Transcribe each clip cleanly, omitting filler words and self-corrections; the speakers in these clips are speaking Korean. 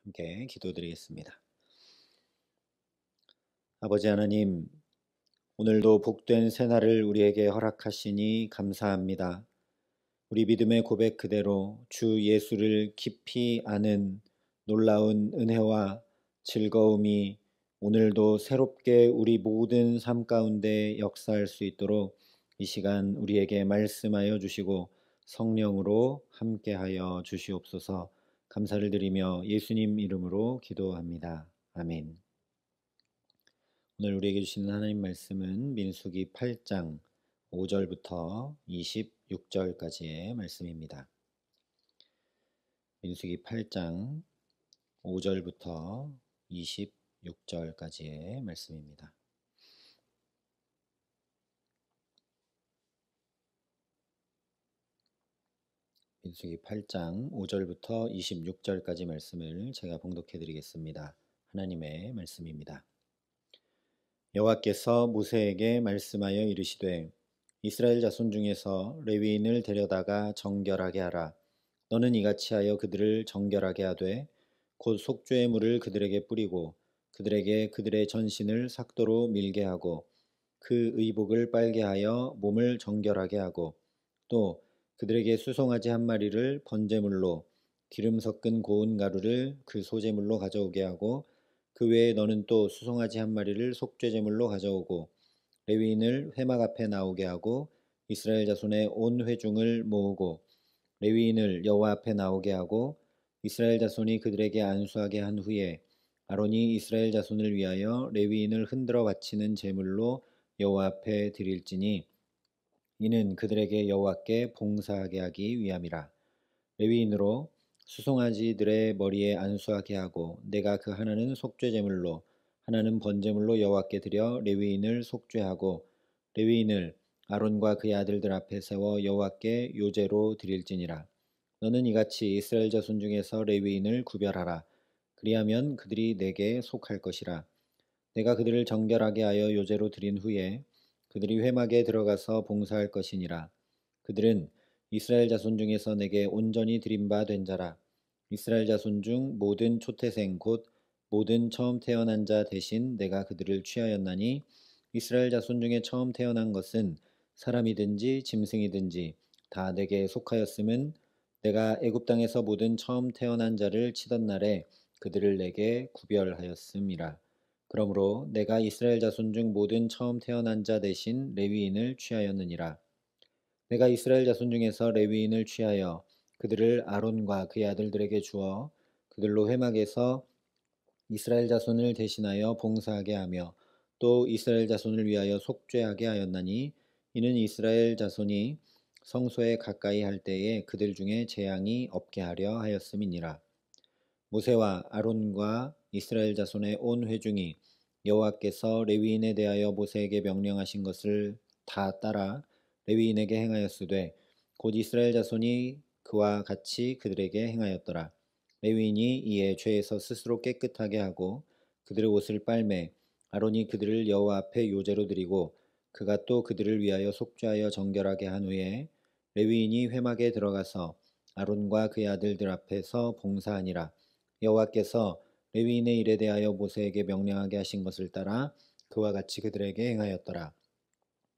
함께 기도드리겠습니다. 아버지 하나님, 오늘도 복된 새날을 우리에게 허락하시니 감사합니다. 우리 믿음의 고백 그대로 주 예수를 깊이 아는 놀라운 은혜와 즐거움이 오늘도 새롭게 우리 모든 삶 가운데 역사할 수 있도록 이 시간 우리에게 말씀하여 주시고 성령으로 함께하여 주시옵소서. 감사를 드리며 예수님 이름으로 기도합니다. 아멘. 오늘 우리에게 주시는 하나님 말씀은 민수기 8장 5절부터 26절까지의 말씀입니다. 민수기 8장 5절부터 26절까지의 말씀입니다. 민수기 8장 5절부터 26절까지 말씀을 제가 봉독해 드리겠습니다. 하나님의 말씀입니다. 여호와께서 모세에게 말씀하여 이르시되 이스라엘 자손 중에서 레위인을 데려다가 정결하게 하라. 너는 이같이 하여 그들을 정결하게 하되 곧 속죄의 물을 그들에게 뿌리고 그들에게 그들의 전신을 삭도로 밀게 하고 그 의복을 빨게 하여 몸을 정결하게 하고 또 그들에게 수송아지 한 마리를 번제물로 기름 섞은 고운 가루를 그 소제물로 가져오게 하고 그 외에 너는 또 수송아지 한 마리를 속죄제물로 가져오고 레위인을 회막 앞에 나오게 하고 이스라엘 자손의 온 회중을 모으고 레위인을 여호와 앞에 나오게 하고 이스라엘 자손이 그들에게 안수하게 한 후에 아론이 이스라엘 자손을 위하여 레위인을 흔들어 바치는 제물로 여호와 앞에 드릴지니 이는 그들에게 여호와께 봉사하게 하기 위함이라. 레위인으로 수송아지들의 머리에 안수하게 하고 내가 그 하나는 속죄제물로 하나는 번제물로 여호와께 드려 레위인을 속죄하고 레위인을 아론과 그의 아들들 앞에 세워 여호와께 요제로 드릴지니라. 너는 이같이 이스라엘 자손 중에서 레위인을 구별하라. 그리하면 그들이 내게 속할 것이라. 내가 그들을 정결하게 하여 요제로 드린 후에 그들이 회막에 들어가서 봉사할 것이니라. 그들은 이스라엘 자손 중에서 내게 온전히 드린 바 된 자라. 이스라엘 자손 중 모든 초태생 곧 모든 처음 태어난 자 대신 내가 그들을 취하였나니 이스라엘 자손 중에 처음 태어난 것은 사람이든지 짐승이든지 다 내게 속하였음은 내가 애굽 땅에서 모든 처음 태어난 자를 치던 날에 그들을 내게 구별하였음이라. 그러므로 내가 이스라엘 자손 중 모든 처음 태어난 자 대신 레위인을 취하였느니라. 내가 이스라엘 자손 중에서 레위인을 취하여 그들을 아론과 그의 아들들에게 주어 그들로 회막에서 이스라엘 자손을 대신하여 봉사하게 하며 또 이스라엘 자손을 위하여 속죄하게 하였나니 이는 이스라엘 자손이 성소에 가까이 할 때에 그들 중에 재앙이 없게 하려 하였음이니라. 모세와 아론과 이스라엘 자손의 온 회중이 여호와께서 레위인에 대하여 모세에게 명령하신 것을 다 따라 레위인에게 행하였으되 곧 이스라엘 자손이 그와 같이 그들에게 행하였더라. 레위인이 이에 죄에서 스스로 깨끗하게 하고 그들의 옷을 빨매 아론이 그들을 여호와 앞에 요제로 드리고 그가 또 그들을 위하여 속죄하여 정결하게 한 후에 레위인이 회막에 들어가서 아론과 그의 아들들 앞에서 봉사하니라. 여호와께서 레위인의 일에 대하여 모세에게 명령하게 하신 것을 따라 그와 같이 그들에게 행하였더라.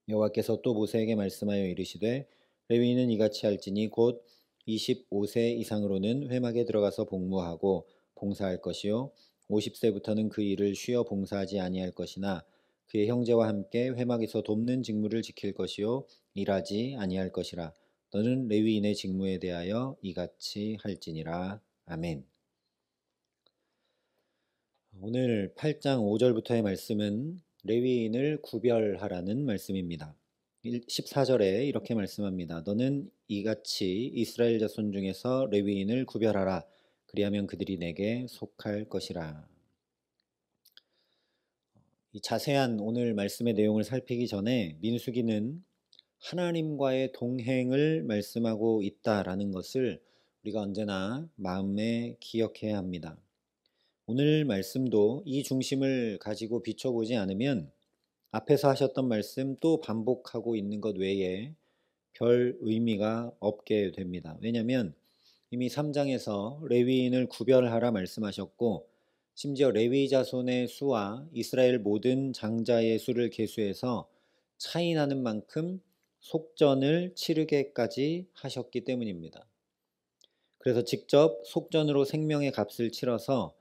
여호와께서 또 모세에게 말씀하여 이르시되 레위인은 이같이 할지니 곧 25세 이상으로는 회막에 들어가서 복무하고 봉사할 것이요 50세부터는 그 일을 쉬어 봉사하지 아니할 것이나 그의 형제와 함께 회막에서 돕는 직무를 지킬 것이요 일하지 아니할 것이라. 너는 레위인의 직무에 대하여 이같이 할지니라. 아멘. 오늘 8장 5절부터의 말씀은 레위인을 구별하라는 말씀입니다. 14절에 이렇게 말씀합니다. 너는 이같이 이스라엘 자손 중에서 레위인을 구별하라. 그리하면 그들이 내게 속할 것이라. 이 자세한 오늘 말씀의 내용을 살피기 전에 민수기는 하나님과의 동행을 말씀하고 있다라는 것을 우리가 언제나 마음에 기억해야 합니다. 오늘 말씀도 이 중심을 가지고 비춰보지 않으면 앞에서 하셨던 말씀 또 반복하고 있는 것 외에 별 의미가 없게 됩니다. 왜냐하면 이미 3장에서 레위인을 구별하라 말씀하셨고, 심지어 레위 자손의 수와 이스라엘 모든 장자의 수를 계수해서 차이 나는 만큼 속전을 치르게까지 하셨기 때문입니다. 그래서 직접 속전으로 생명의 값을 치러서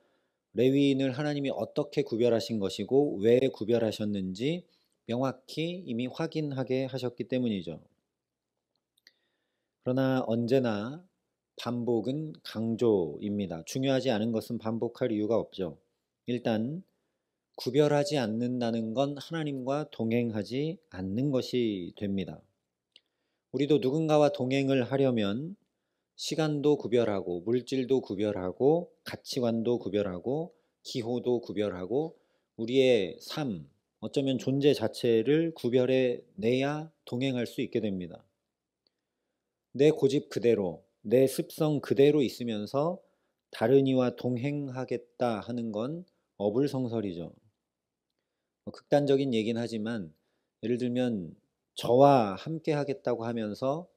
레위인을 하나님이 어떻게 구별하신 것이고 왜 구별하셨는지 명확히 이미 확인하게 하셨기 때문이죠. 그러나 언제나 반복은 강조입니다. 중요하지 않은 것은 반복할 이유가 없죠. 일단 구별하지 않는다는 건 하나님과 동행하지 않는 것이 됩니다. 우리도 누군가와 동행을 하려면 시간도 구별하고 물질도 구별하고 가치관도 구별하고 기호도 구별하고 우리의 삶, 어쩌면 존재 자체를 구별해 내야 동행할 수 있게 됩니다. 내 고집 그대로, 내 습성 그대로 있으면서 다른 이와 동행하겠다 하는 건 어불성설이죠. 극단적인 얘긴 하지만 예를 들면 저와 함께 하겠다고 하면서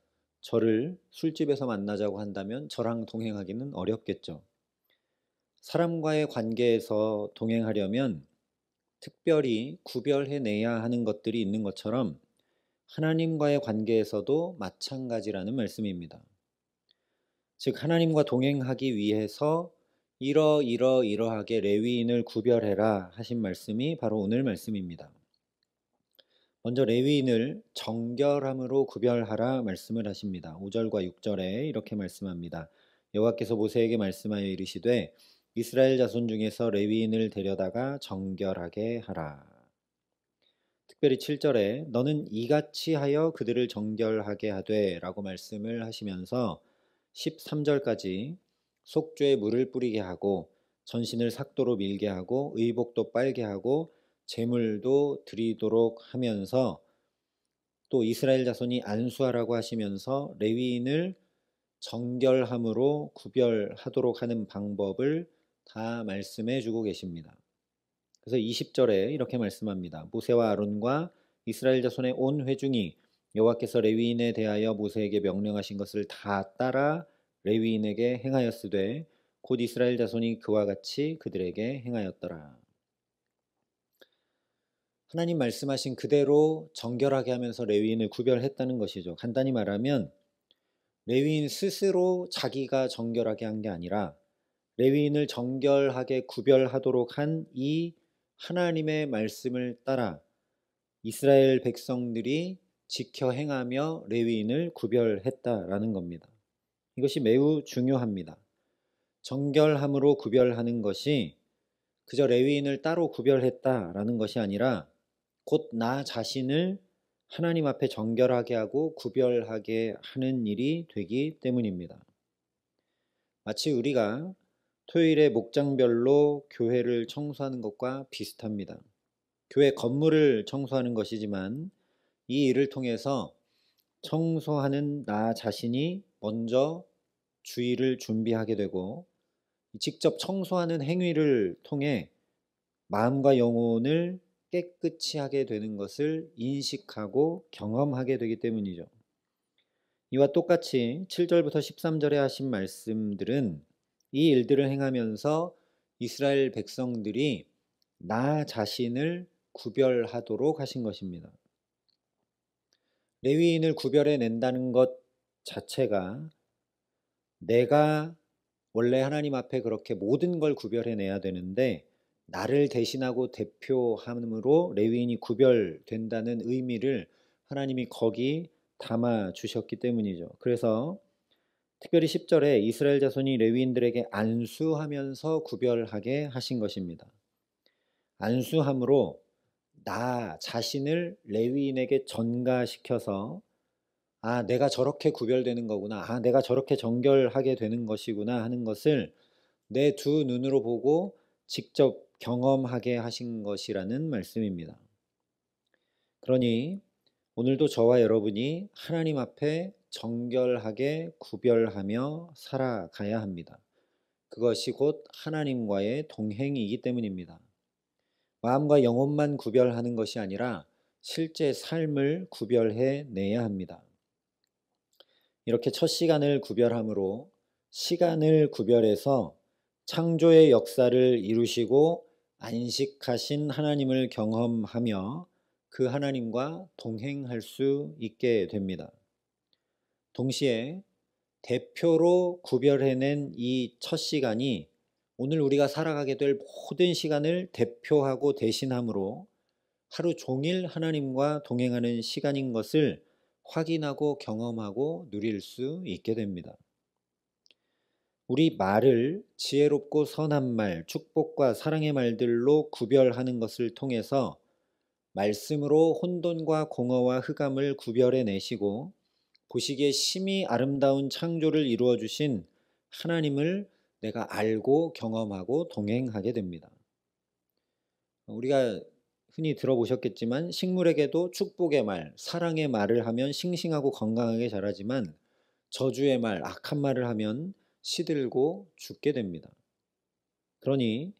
저를 술집에서 만나자고 한다면 저랑 동행하기는 어렵겠죠. 사람과의 관계에서 동행하려면 특별히 구별해내야 하는 것들이 있는 것처럼 하나님과의 관계에서도 마찬가지라는 말씀입니다. 즉 하나님과 동행하기 위해서 이러이러이러하게 레위인을 구별해라 하신 말씀이 바로 오늘 말씀입니다. 먼저 레위인을 정결함으로 구별하라 말씀을 하십니다. 5절과 6절에 이렇게 말씀합니다. 여호와께서 모세에게 말씀하여 이르시되 이스라엘 자손 중에서 레위인을 데려다가 정결하게 하라. 특별히 7절에 너는 이같이 하여 그들을 정결하게 하되 라고 말씀을 하시면서 13절까지 속죄에 물을 뿌리게 하고 전신을 삭도로 밀게 하고 의복도 빨게 하고 제물도 드리도록 하면서 또 이스라엘 자손이 안수하라고 하시면서 레위인을 정결함으로 구별하도록 하는 방법을 다 말씀해 주고 계십니다. 그래서 20절에 이렇게 말씀합니다. 모세와 아론과 이스라엘 자손의 온 회중이 여호와께서 레위인에 대하여 모세에게 명령하신 것을 다 따라 레위인에게 행하였으되 곧 이스라엘 자손이 그와 같이 그들에게 행하였더라. 하나님 말씀하신 그대로 정결하게 하면서 레위인을 구별했다는 것이죠. 간단히 말하면 레위인 스스로 자기가 정결하게 한 게 아니라 레위인을 정결하게 구별하도록 한 이 하나님의 말씀을 따라 이스라엘 백성들이 지켜 행하며 레위인을 구별했다라는 겁니다. 이것이 매우 중요합니다. 정결함으로 구별하는 것이 그저 레위인을 따로 구별했다라는 것이 아니라 곧 나 자신을 하나님 앞에 정결하게 하고 구별하게 하는 일이 되기 때문입니다. 마치 우리가 토요일에 목장별로 교회를 청소하는 것과 비슷합니다. 교회 건물을 청소하는 것이지만 이 일을 통해서 청소하는 나 자신이 먼저 주의를 준비하게 되고 직접 청소하는 행위를 통해 마음과 영혼을 깨끗이 하게 되는 것을 인식하고 경험하게 되기 때문이죠. 이와 똑같이 7절부터 13절에 하신 말씀들은 이 일들을 행하면서 이스라엘 백성들이 나 자신을 구별하도록 하신 것입니다. 레위인을 구별해 낸다는 것 자체가 내가 원래 하나님 앞에 그렇게 모든 걸 구별해 내야 되는데 나를 대신하고 대표함으로 레위인이 구별된다는 의미를 하나님이 거기 담아 주셨기 때문이죠. 그래서 특별히 10절에 이스라엘 자손이 레위인들에게 안수하면서 구별하게 하신 것입니다. 안수함으로 나 자신을 레위인에게 전가시켜서 내가 저렇게 구별되는 거구나. 내가 저렇게 정결하게 되는 것이구나 하는 것을 내 두 눈으로 보고 직접 경험하게 하신 것이라는 말씀입니다. 그러니 오늘도 저와 여러분이 하나님 앞에 정결하게 구별하며 살아가야 합니다. 그것이 곧 하나님과의 동행이기 때문입니다. 마음과 영혼만 구별하는 것이 아니라 실제 삶을 구별해 내야 합니다. 이렇게 첫 시간을 구별함으로 시간을 구별해서 창조의 역사를 이루시고 안식하신 하나님을 경험하며 그 하나님과 동행할 수 있게 됩니다. 동시에 대표로 구별해낸 이 첫 시간이 오늘 우리가 살아가게 될 모든 시간을 대표하고 대신함으로 하루 종일 하나님과 동행하는 시간인 것을 확인하고 경험하고 누릴 수 있게 됩니다. 우리 말을 지혜롭고 선한 말, 축복과 사랑의 말들로 구별하는 것을 통해서 말씀으로 혼돈과 공허와 흑암을 구별해 내시고 보시기에 심히 아름다운 창조를 이루어 주신 하나님을 내가 알고 경험하고 동행하게 됩니다. 우리가 흔히 들어보셨겠지만 식물에게도 축복의 말, 사랑의 말을 하면 싱싱하고 건강하게 자라지만 저주의 말, 악한 말을 하면 시들고 죽게 됩니다. 그러니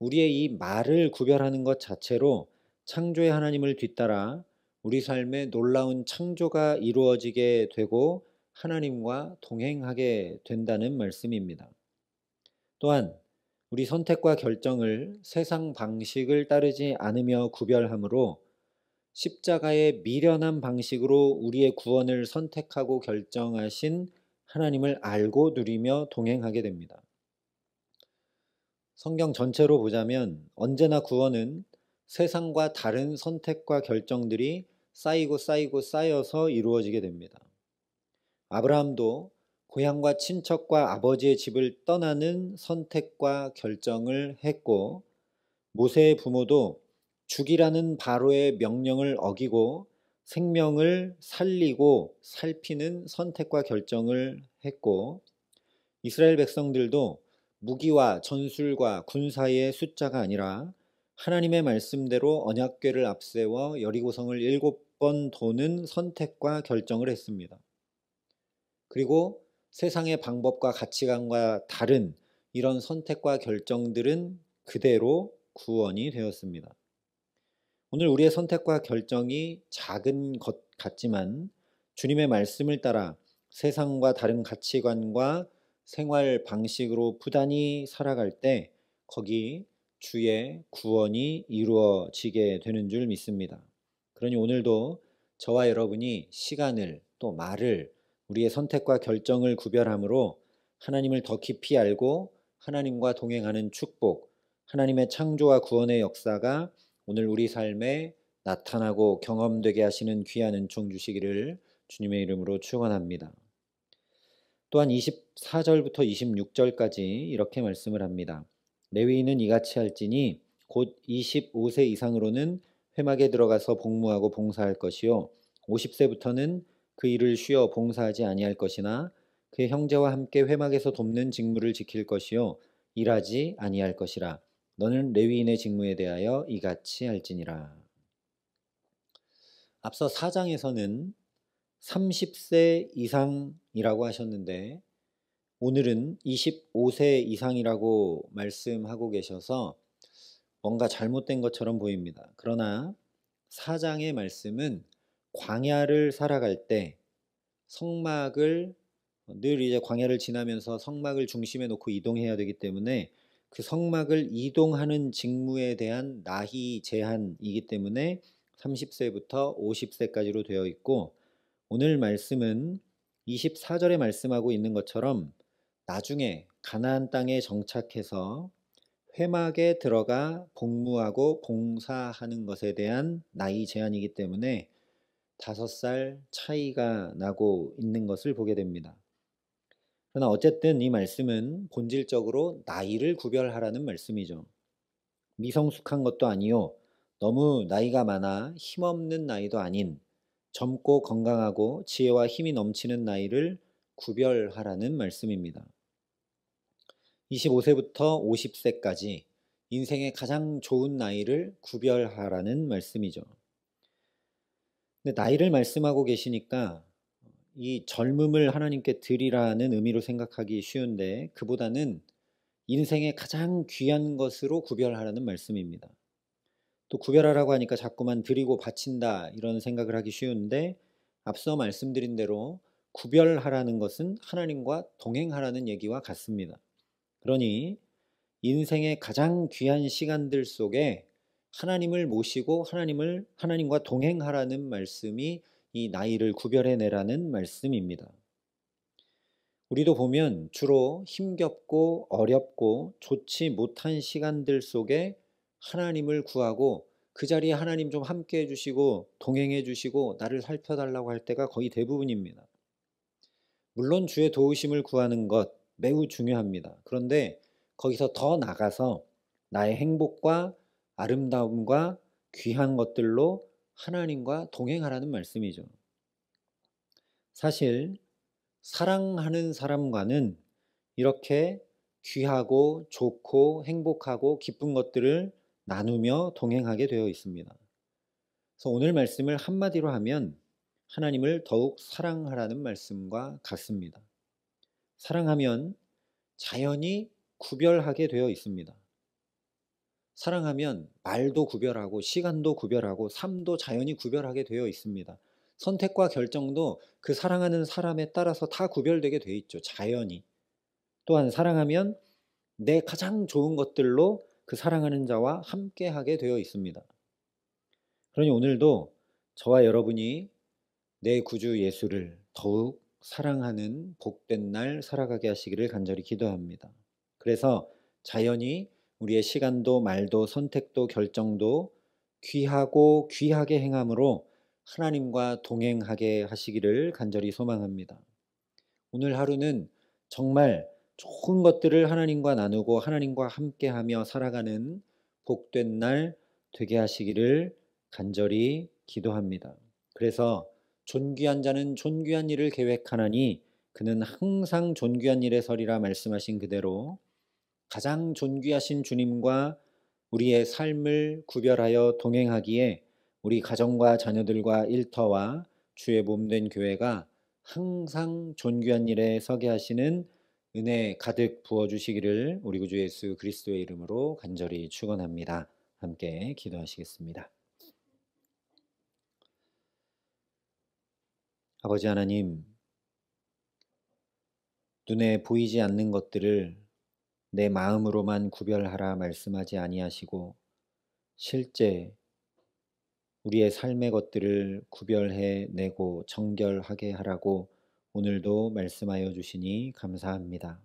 우리의 이 말을 구별하는 것 자체로 창조의 하나님을 뒤따라 우리 삶에 놀라운 창조가 이루어지게 되고 하나님과 동행하게 된다는 말씀입니다. 또한 우리 선택과 결정을 세상 방식을 따르지 않으며 구별함으로 십자가의 미련한 방식으로 우리의 구원을 선택하고 결정하신 하나님을 알고 누리며 동행하게 됩니다. 성경 전체로 보자면 언제나 구원은 세상과 다른 선택과 결정들이 쌓이고 쌓여서 이루어지게 됩니다. 아브라함도 고향과 친척과 아버지의 집을 떠나는 선택과 결정을 했고 모세의 부모도 죽이라는 바로의 명령을 어기고 생명을 살리고 살피는 선택과 결정을 했고 이스라엘 백성들도 무기와 전술과 군사의 숫자가 아니라 하나님의 말씀대로 언약궤를 앞세워 여리고성을 7번 도는 선택과 결정을 했습니다. 그리고 세상의 방법과 가치관과 다른 이런 선택과 결정들은 그대로 구원이 되었습니다. 오늘 우리의 선택과 결정이 작은 것 같지만 주님의 말씀을 따라 세상과 다른 가치관과 생활 방식으로 부단히 살아갈 때 거기 주의 구원이 이루어지게 되는 줄 믿습니다. 그러니 오늘도 저와 여러분이 시간을 또 말을 우리의 선택과 결정을 구별함으로 하나님을 더 깊이 알고 하나님과 동행하는 축복, 하나님의 창조와 구원의 역사가 오늘 우리 삶에 나타나고 경험되게 하시는 귀한 은총 주시기를 주님의 이름으로 축원합니다. 또한 24절부터 26절까지 이렇게 말씀을 합니다. 레위인은 이같이 할지니 곧 25세 이상으로는 회막에 들어가서 복무하고 봉사할 것이요 50세부터는 그 일을 쉬어 봉사하지 아니할 것이나 그의 형제와 함께 회막에서 돕는 직무를 지킬 것이요 일하지 아니할 것이라. 너는 레위인의 직무에 대하여 이같이 할지니라. 앞서 4장에서는 30세 이상이라고 하셨는데 오늘은 25세 이상이라고 말씀하고 계셔서 뭔가 잘못된 것처럼 보입니다. 그러나 4장의 말씀은 광야를 살아갈 때 성막을 늘 이제 광야를 지나면서 성막을 중심에 놓고 이동해야 되기 때문에 그 성막을 이동하는 직무에 대한 나이 제한이기 때문에 30세부터 50세까지로 되어 있고 오늘 말씀은 24절에 말씀하고 있는 것처럼 나중에 가나안 땅에 정착해서 회막에 들어가 복무하고 봉사하는 것에 대한 나이 제한이기 때문에 5살 차이가 나고 있는 것을 보게 됩니다. 그러나 어쨌든 이 말씀은 본질적으로 나이를 구별하라는 말씀이죠. 미성숙한 것도 아니요 너무 나이가 많아 힘없는 나이도 아닌 젊고 건강하고 지혜와 힘이 넘치는 나이를 구별하라는 말씀입니다. 25세부터 50세까지 인생의 가장 좋은 나이를 구별하라는 말씀이죠. 근데 나이를 말씀하고 계시니까 이 젊음을 하나님께 드리라는 의미로 생각하기 쉬운데 그보다는 인생의 가장 귀한 것으로 구별하라는 말씀입니다. 또 구별하라고 하니까 자꾸만 드리고 바친다 이런 생각을 하기 쉬운데 앞서 말씀드린 대로 구별하라는 것은 하나님과 동행하라는 얘기와 같습니다. 그러니 인생의 가장 귀한 시간들 속에 하나님을 모시고 하나님과 동행하라는 말씀이 이 나이를 구별해내라는 말씀입니다. 우리도 보면 주로 힘겹고 어렵고 좋지 못한 시간들 속에 하나님을 구하고 그 자리에 하나님 좀 함께 해주시고 동행해 주시고 나를 살펴달라고 할 때가 거의 대부분입니다. 물론 주의 도우심을 구하는 것 매우 중요합니다. 그런데 거기서 더 나가서 나의 행복과 아름다움과 귀한 것들로 하나님과 동행하라는 말씀이죠. 사실 사랑하는 사람과는 이렇게 귀하고 좋고 행복하고 기쁜 것들을 나누며 동행하게 되어 있습니다. 그래서 오늘 말씀을 한마디로 하면 하나님을 더욱 사랑하라는 말씀과 같습니다. 사랑하면 자연히 구별하게 되어 있습니다. 사랑하면 말도 구별하고 시간도 구별하고 삶도 자연히 구별하게 되어 있습니다. 선택과 결정도 그 사랑하는 사람에 따라서 다 구별되게 되어 있죠. 자연히. 또한 사랑하면 내 가장 좋은 것들로 그 사랑하는 자와 함께하게 되어 있습니다. 그러니 오늘도 저와 여러분이 내 구주 예수를 더욱 사랑하는 복된 날 살아가게 하시기를 간절히 기도합니다. 그래서 자연히 우리의 시간도 말도 선택도 결정도 귀하고 귀하게 행함으로 하나님과 동행하게 하시기를 간절히 소망합니다. 오늘 하루는 정말 좋은 것들을 하나님과 나누고 하나님과 함께하며 살아가는 복된 날 되게 하시기를 간절히 기도합니다. 그래서 존귀한 자는 존귀한 일을 계획하나니 그는 항상 존귀한 일에 서리라 말씀하신 그대로 가장 존귀하신 주님과 우리의 삶을 구별하여 동행하기에 우리 가정과 자녀들과 일터와 주의 몸된 교회가 항상 존귀한 일에 서게 하시는 은혜 가득 부어주시기를 우리 구주 예수 그리스도의 이름으로 간절히 축원합니다. 함께 기도하시겠습니다. 아버지 하나님, 눈에 보이지 않는 것들을 내 마음으로만 구별하라 말씀하지 아니하시고 실제 우리의 삶의 것들을 구별해 내고 정결하게 하라고 오늘도 말씀하여 주시니 감사합니다.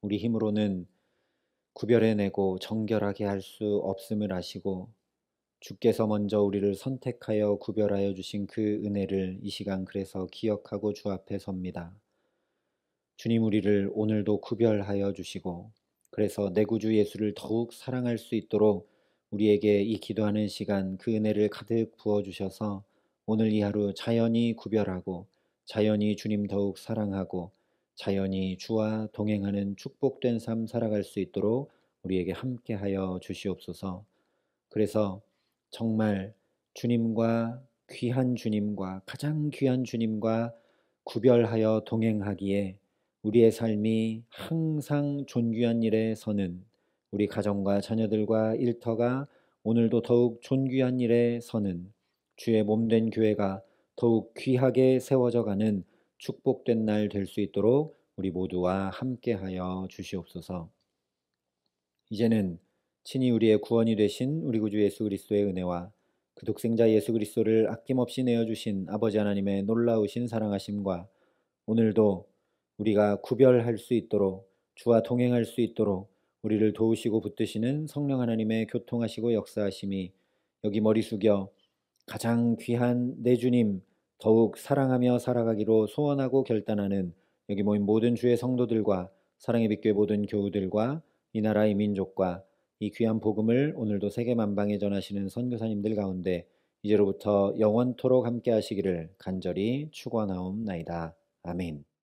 우리 힘으로는 구별해내고 정결하게 할 수 없음을 아시고 주께서 먼저 우리를 선택하여 구별하여 주신 그 은혜를 이 시간 그래서 기억하고 주 앞에 섭니다. 주님, 우리를 오늘도 구별하여 주시고 그래서 내 구주 예수를 더욱 사랑할 수 있도록 우리에게 이 기도하는 시간 그 은혜를 가득 부어주셔서 오늘 이 하루 자연히 구별하고 자연히 주님 더욱 사랑하고 자연히 주와 동행하는 축복된 삶 살아갈 수 있도록 우리에게 함께하여 주시옵소서. 그래서 정말 주님과 귀한 주님과 가장 귀한 주님과 구별하여 동행하기에 우리의 삶이 항상 존귀한 일에 서는 우리 가정과 자녀들과 일터가 오늘도 더욱 존귀한 일에 서는 주의 몸된 교회가 더욱 귀하게 세워져 가는 축복된 날 될 수 있도록 우리 모두와 함께하여 주시옵소서. 이제는 친히 우리의 구원이 되신 우리 구주 예수 그리스도의 은혜와 그 독생자 예수 그리스도를 아낌없이 내어주신 아버지 하나님의 놀라우신 사랑하심과 오늘도 우리가 구별할 수 있도록 주와 동행할 수 있도록 우리를 도우시고 붙드시는 성령 하나님의 교통하시고 역사하심이 여기 머리 숙여 가장 귀한 내 주님 더욱 사랑하며 살아가기로 소원하고 결단하는 여기 모인 모든 주의 성도들과 사랑의 빛교회 모든 교우들과 이 나라의 민족과 이 귀한 복음을 오늘도 세계 만방에 전하시는 선교사님들 가운데 이제로부터 영원토록 함께 하시기를 간절히 축원하옵나이다. 아멘.